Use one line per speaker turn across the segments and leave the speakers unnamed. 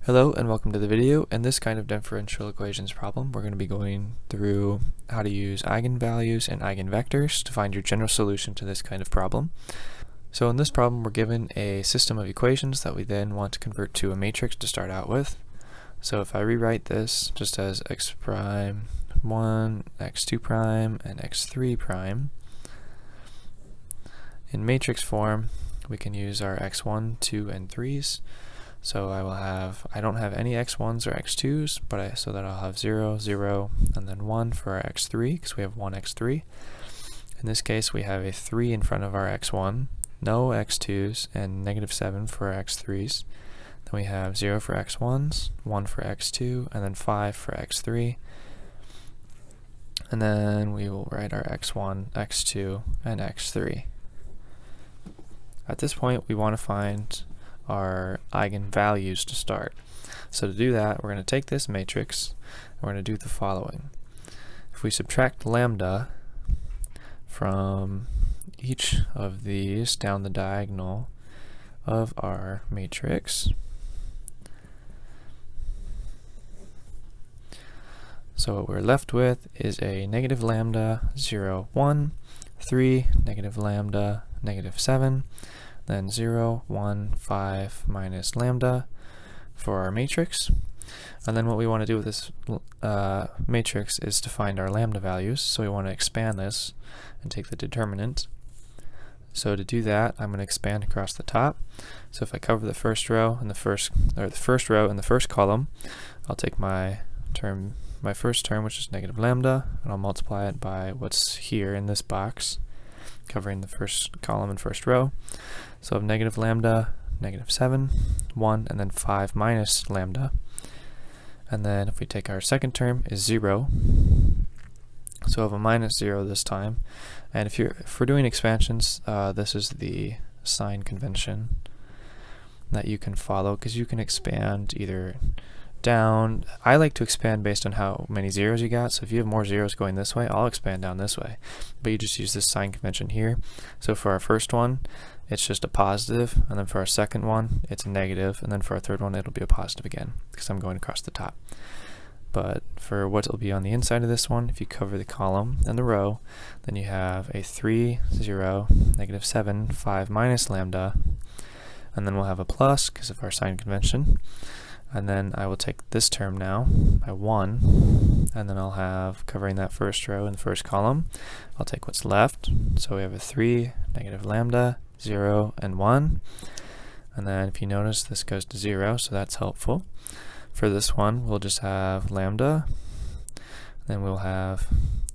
Hello and welcome to the video. In this kind of differential equations problem, we're going to be going through how to use eigenvalues and eigenvectors to find your general solution to this kind of problem. So in this problem, we're given a system of equations that we then want to convert to a matrix to start out with. So if I rewrite this just as x prime 1, x2 prime, and x3 prime, in matrix form, we can use our x1, 2, and 3's. So I don't have any x1s or x2s, but so that I'll have 0, 0, and then 1 for our x3, because we have one x3. In this case, we have a 3 in front of our x1, no x2s, and -7 for our x3s. Then we have 0 for x1s, 1 for x2, and then 5 for x3. And then we will write our x1, x2, and x3. At this point, we want to find our eigenvalues to start. So to do that, we're going to take this matrix and we're going to do the following. If we subtract lambda from each of these down the diagonal of our matrix, so what we're left with is a negative lambda, 0, 1, 3, negative lambda, -7, then 0, 1, 5 minus lambda for our matrix. And then what we want to do with this matrix is to find our lambda values. So we want to expand this and take the determinant. So to do that, I'm going to expand across the top. So if I cover the first row and the first row in the first column, I'll take my first term, which is negative lambda, and I'll multiply it by what's here in this box, covering the first column and first row. So I have negative lambda, -7, 1, and then 5 minus lambda. And then if we take our second term is 0. So I have a -0 this time. And if we're doing expansions, this is the sign convention that you can follow, because you can expand either down. I like to expand based on how many zeros you got. So if you have more zeros going this way, I'll expand down this way. But you just use this sign convention here. So for our first one, it's just a positive, and then for our second one, it's a negative, and then for our third one, it'll be a positive again, because I'm going across the top. But for what will be on the inside of this one, if you cover the column and the row, then you have a 3, 0, -7, 5 minus lambda, and then we'll have a plus because of our sign convention. And then I will take this term now by 1, and then I'll have, covering that first row in the first column, I'll take what's left. So we have a 3, negative lambda, 0, and 1. And then if you notice, this goes to 0, so that's helpful. For this one, we'll just have lambda. Then we'll have,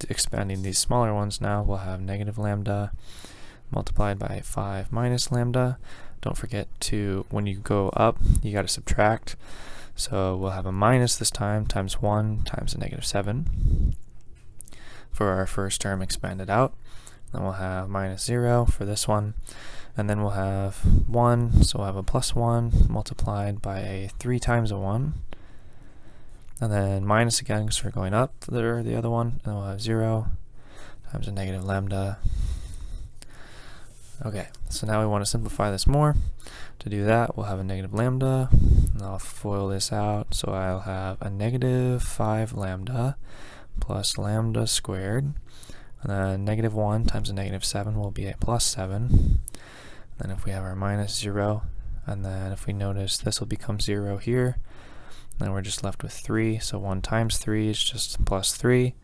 expanding these smaller ones now, we'll have negative lambda multiplied by 5 minus lambda. Don't forget to, when you go up, you got to subtract. So we'll have a minus this time, times 1 times a -7 for our first term expanded out. Then we'll have -0 for this one. And then we'll have 1, so we'll have a +1 multiplied by a 3 times a 1. And then minus again, because we're going up the other one. And we'll have 0 times a negative lambda. Okay, so now we want to simplify this more. To do that, we'll have a negative lambda, and I'll FOIL this out, so I'll have a -5 lambda plus lambda squared, and then -1 times a -7 will be a +7. Then if we have our -0, and then if we notice, this will become 0 here, then we're just left with 3, so 1 times 3 is just +3.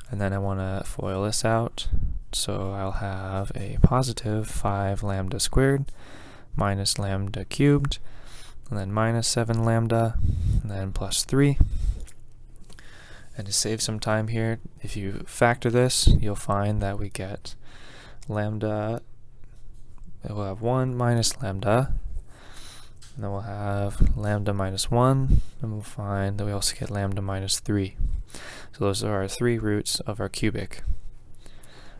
And then I want to FOIL this out, so I'll have a positive 5 lambda squared minus lambda cubed, and then -7 lambda, and then +3. And to save some time here, if you factor this, you'll find that we get lambda, we'll have 1 minus lambda, and then we'll have lambda -1, and we'll find that we also get lambda -3. So those are our 3 roots of our cubic.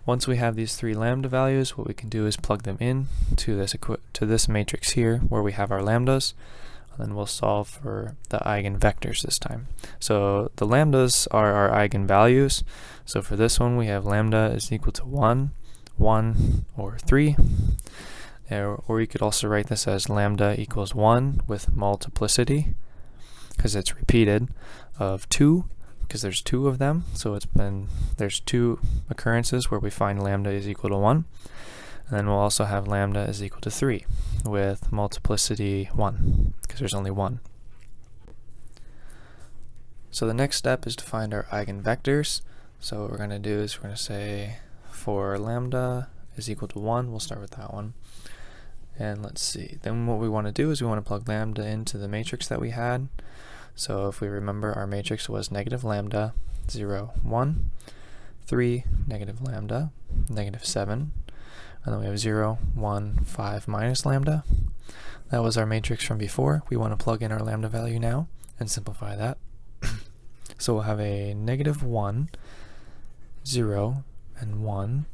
Once we have these 3 lambda values, what we can do is plug them in to this matrix here where we have our lambdas, and then we'll solve for the eigenvectors this time. So the lambdas are our eigenvalues. So for this one, we have lambda is equal to 1, 1, or 3. Or you could also write this as lambda equals 1 with multiplicity, because it's repeated, of 2, because there's 2 of them, so there's 2 occurrences where we find lambda is equal to 1, and then we'll also have lambda is equal to 3 with multiplicity 1, because there's only 1. So the next step is to find our eigenvectors. So what we're going to do is we're going to say for lambda is equal to 1, we'll start with that one. And let's see, then what we want to do is we want to plug lambda into the matrix that we had. So if we remember, our matrix was negative lambda, 0, 1, 3, negative lambda, negative 7, and then we have 0, 1, 5 minus lambda. That was our matrix from before. We want to plug in our lambda value now and simplify that. So we'll have a negative 1, 0, and 1,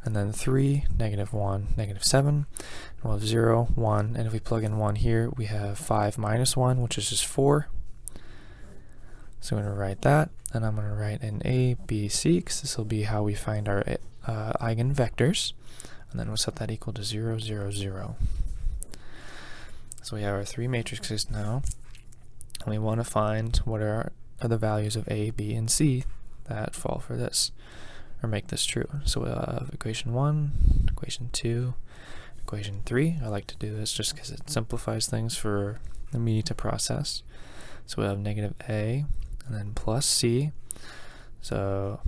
and then 3, negative 1, negative 7, and we'll have 0, 1, and if we plug in 1 here, we have 5 minus 1, which is just 4. So I'm going to write that, and I'm going to write in A, B, C, because this will be how we find our eigenvectors, and then we'll set that equal to 0, 0, 0. So we have our 3 matrices now, and we want to find what are the values of A, B, and C that fall for this, or make this true. So we'll have equation 1, equation 2, equation 3. I like to do this just because it simplifies things for me to process. So we'll have negative A, and then plus C. So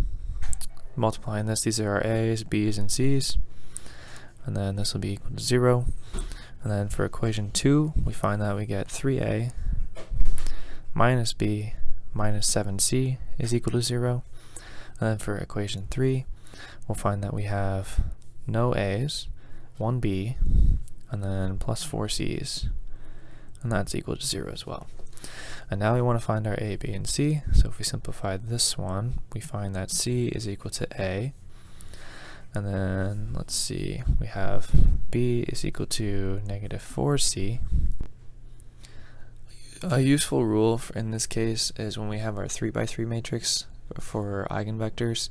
multiplying this, these are our A's, B's, and C's, and then this will be equal to 0. And then for equation 2, we find that we get 3A minus B minus 7C is equal to 0. And then for equation 3, we'll find that we have no A's, 1B, and then plus 4 C's, and that's equal to 0 as well. And now we want to find our A, B, and C. So if we simplify this one, we find that C is equal to A, and then let's see, we have B is equal to negative 4C. A useful rule in this case is when we have our 3x3 matrix for eigenvectors,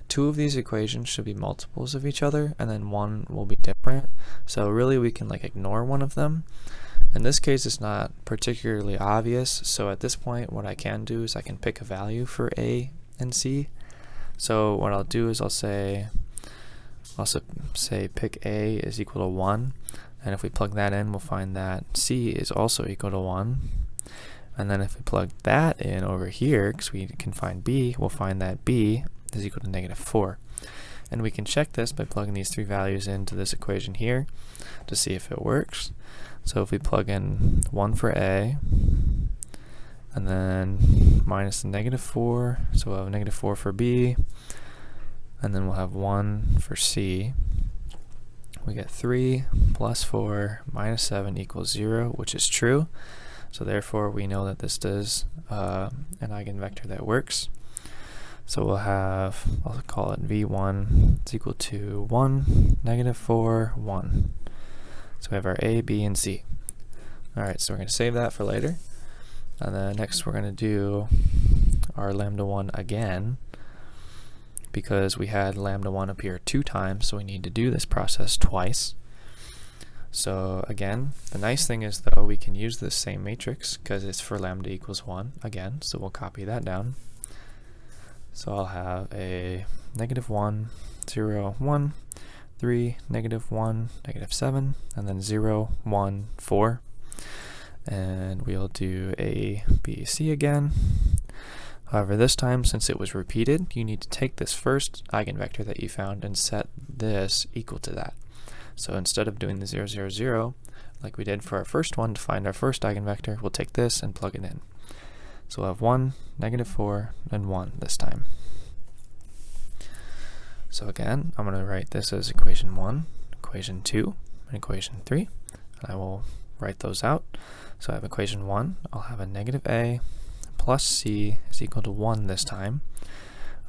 2 of these equations should be multiples of each other, and then 1 will be different. So really we can ignore one of them. In this case it's not particularly obvious, so at this point what I can do is I can pick a value for A and C. So what I'll do is I'll say pick A is equal to 1, and if we plug that in, we'll find that C is also equal to 1. And then if we plug that in over here, because we can find B, we'll find that B is equal to negative 4. And we can check this by plugging these 3 values into this equation here to see if it works. So if we plug in 1 for A, and then minus the negative 4, so we'll have negative 4 for B, and then we'll have 1 for C. We get 3 plus 4 minus 7 equals 0, which is true. So therefore we know that this does an eigenvector that works. So we'll have, I'll call it V1 is equal to 1, negative 4, 1. So we have our A, B, and C. Alright, so we're going to save that for later. And then next we're going to do our lambda 1 again, because we had lambda 1 appear 2 times, so we need to do this process twice. So again, the nice thing is though we can use this same matrix because it's for lambda equals 1 again, so we'll copy that down. So I'll have a negative 1, 0, 1, 3, negative 1, negative 7, and then 0, 1, 4. And we'll do A, B, C again. However, this time, since it was repeated, you need to take this first eigenvector that you found and set this equal to that. So instead of doing the 0, 0, 0, like we did for our first one to find our first eigenvector, we'll take this and plug it in. So we'll have 1, negative 4, and 1 this time. So again, I'm going to write this as equation 1, equation 2, and equation 3. And I will write those out. So I have equation 1, I'll have a negative A plus C is equal to 1 this time.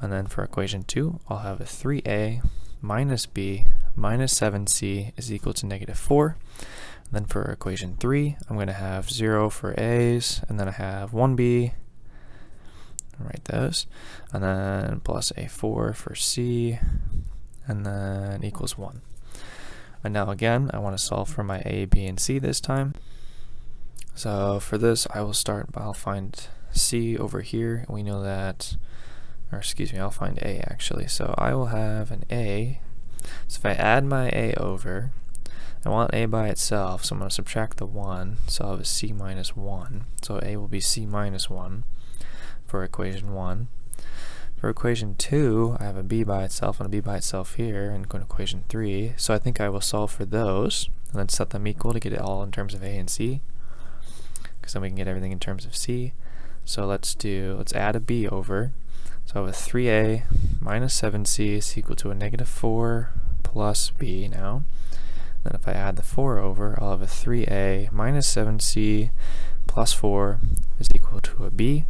And then for equation 2, I'll have a 3A minus B minus 7C is equal to negative 4. And then for equation 3, I'm going to have 0 for A's, and then I have 1B, I'll write those, and then plus a 4 for C, and then equals 1. And now again, I want to solve for my A, B, and C this time. So for this, I'll find C over here. We know that, or excuse me, I'll find A actually. So I will have an A. So if I add my A over, I want A by itself, so I'm going to subtract the 1, so I'll have a C minus 1. So A will be C minus 1 for equation 1. For equation 2, I have a B by itself and a B by itself here, and go to equation 3. So I think I will solve for those, and then set them equal to get it all in terms of A and C, because then we can get everything in terms of C. So let's add a B over. So I have a 3A minus 7C is equal to a negative 4 plus B now. Then if I add the 4 over, I'll have a 3A minus 7C plus 4 is equal to a B.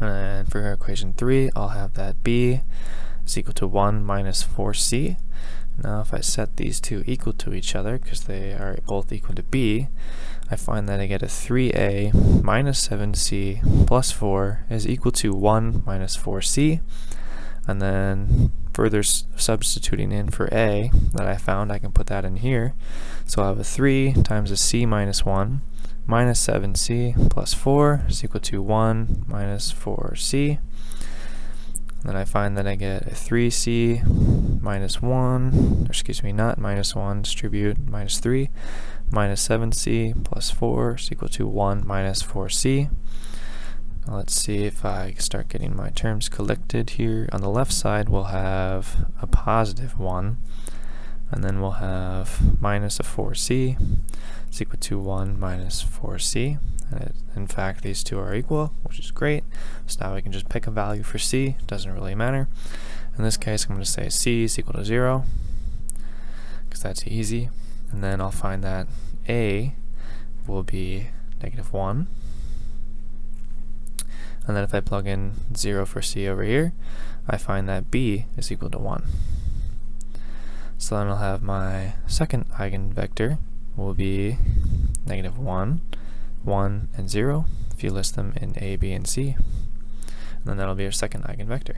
And for equation 3, I'll have that B is equal to 1 minus 4C. Now if I set these two equal to each other, because they are both equal to B, I find that I get a 3A minus 7C plus 4 is equal to 1 minus 4C. And then further substituting in for A that I found, I can put that in here. So I'll have a 3 times a C minus 1 minus 7C plus 4 is equal to 1 minus 4C. Then I find that I get a 3C minus 1, or excuse me, not minus 1, distribute minus 3 minus 7C plus 4 is equal to 1 minus 4C. Now let's see if I start getting my terms collected here. On the left side, we'll have a positive 1, and then we'll have minus a 4C is equal to 1 minus 4C. And in fact, these two are equal, which is great. So now we can just pick a value for C. Doesn't really matter. In this case, I'm going to say C is equal to 0, because that's easy. And then I'll find that A will be negative 1. And then if I plug in 0 for C over here, I find that B is equal to 1. So then I'll have my second eigenvector will be negative 1, 1, and 0, if you list them in A, B, and C. And then that'll be our second eigenvector.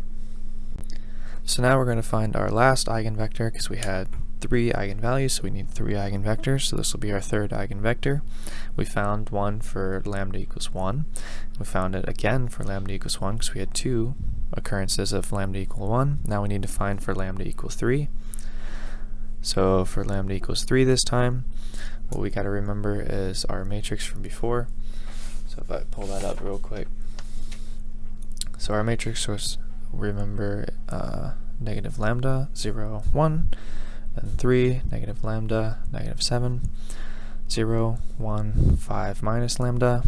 So now we're going to find our last eigenvector, because we had 3 eigenvalues, so we need 3 eigenvectors. So this will be our third eigenvector. We found one for lambda equals 1. We found it again for lambda equals 1, because we had 2 occurrences of lambda equal 1. Now we need to find for lambda equals 3. So for lambda equals 3 this time, what we got to remember is our matrix from before. So if I pull that up real quick. So our matrix was, remember, negative lambda, 0, 1, and 3, negative lambda, negative 7, 0, 1, 5 minus lambda.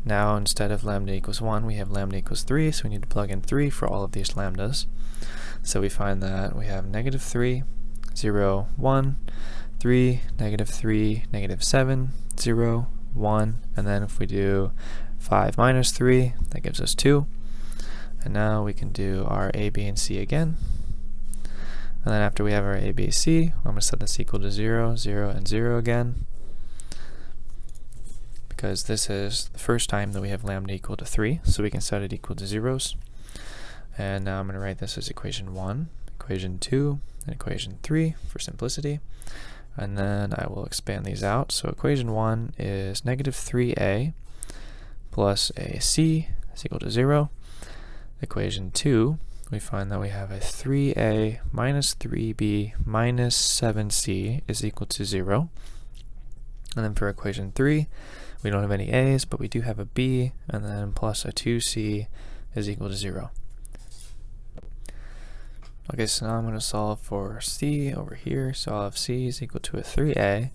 Now instead of lambda equals 1, we have lambda equals 3, so we need to plug in 3 for all of these lambdas. So we find that we have negative 3, 0, 1, 3, negative 3, negative 7, 0, 1, and then if we do 5 minus 3, that gives us 2. And now we can do our A, B, and C again. And then after we have our A, B, C, I'm going to set this equal to 0, 0, and 0 again, because this is the first time that we have lambda equal to 3, so we can set it equal to zeros. And now I'm going to write this as equation 1, equation 2, and equation 3 for simplicity. And then I will expand these out. So equation 1 is negative 3a plus a c is equal to 0. Equation 2, we find that we have a 3a minus 3b minus 7c is equal to 0. And then for equation 3, we don't have any a's, but we do have a b, and then plus a 2c is equal to 0. Okay, so now I'm going to solve for c over here. So I'll have c is equal to a 3a,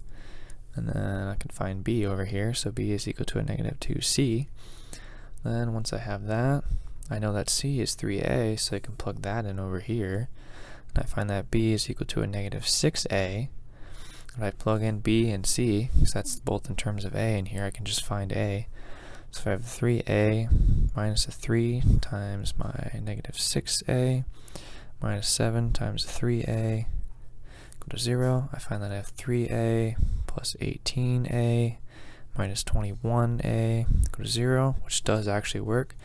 and then I can find b over here. So b is equal to a negative 2c. Then once I have that, I know that c is 3a, so I can plug that in over here. And I find that b is equal to a negative 6a. If I plug in b and c, because that's both in terms of a, and here I can just find a. So if I have 3a minus a 3 times my negative 6a, minus 7 times 3a equal to 0. I find that I have 3a plus 18a minus 21a equal to 0, which does actually work,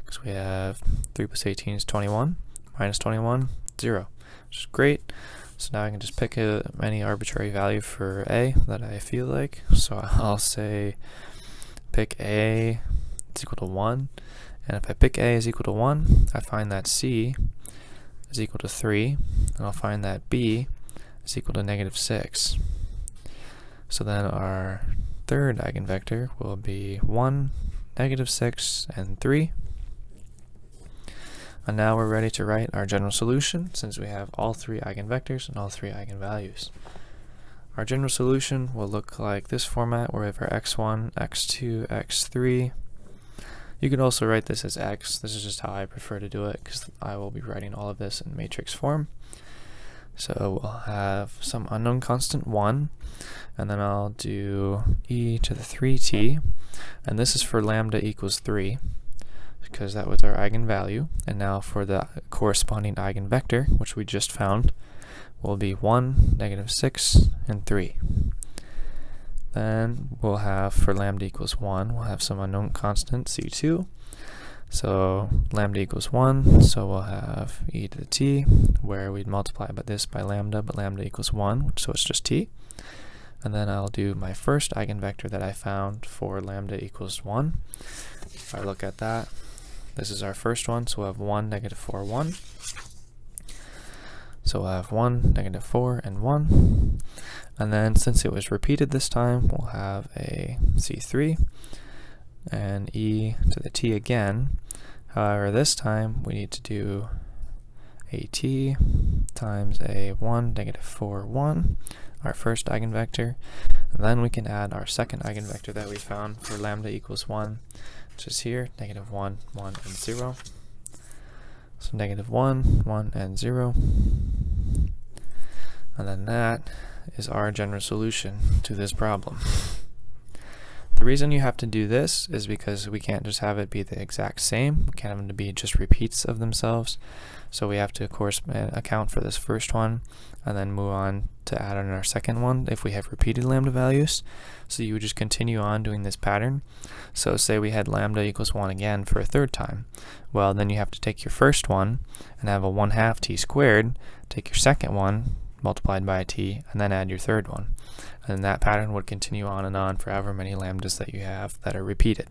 because we have 3 plus 18 is 21, minus 21, 0, which is great. So now I can just pick any arbitrary value for a that I feel like. So I'll say pick a is equal to 1, and if I pick a is equal to 1, I find that c is equal to 3, and I'll find that b is equal to -6. So then our third eigenvector will be 1, -6, and 3. And now we're ready to write our general solution, since we have all three eigenvectors and all three eigenvalues. Our general solution will look like this format, where we have our x1, x2, x3. You could also write this as x. This is just how I prefer to do it, because I will be writing all of this in matrix form. So we'll have some unknown constant 1, and then I'll do e to the 3t, and this is for lambda equals 3, because that was our eigenvalue. And now for the corresponding eigenvector, which we just found, will be 1, -6, and 3. Then we'll have, for lambda equals 1, we'll have some unknown constant, c2. So lambda equals 1, so we'll have e to the t, where we'd multiply this by lambda, but lambda equals 1, so it's just t. And then I'll do my first eigenvector that I found for lambda equals 1. If I look at that, this is our first one, so we'll have 1, -4, 1. So we'll have 1, -4, and 1. And then since it was repeated this time, we'll have a c3 and e to the t again. However, this time we need to do a t times a 1, -4, 1, our first eigenvector. And then we can add our second eigenvector that we found for lambda equals 1, which is here, -1, 1, and 0. So -1, 1, and 0. And then that is our general solution to this problem. The reason you have to do this is because we can't just have it be the exact same. We can't have them to be just repeats of themselves. So we have to, of course, account for this first one and then move on to add on our second one if we have repeated lambda values. So you would just continue on doing this pattern. So say we had lambda equals 1 again for a third time. Well, then you have to take your first one and have a 1/2 t squared, take your second one, multiplied by a t, and then add your third one. And that pattern would continue on and on for however many lambdas that you have that are repeated.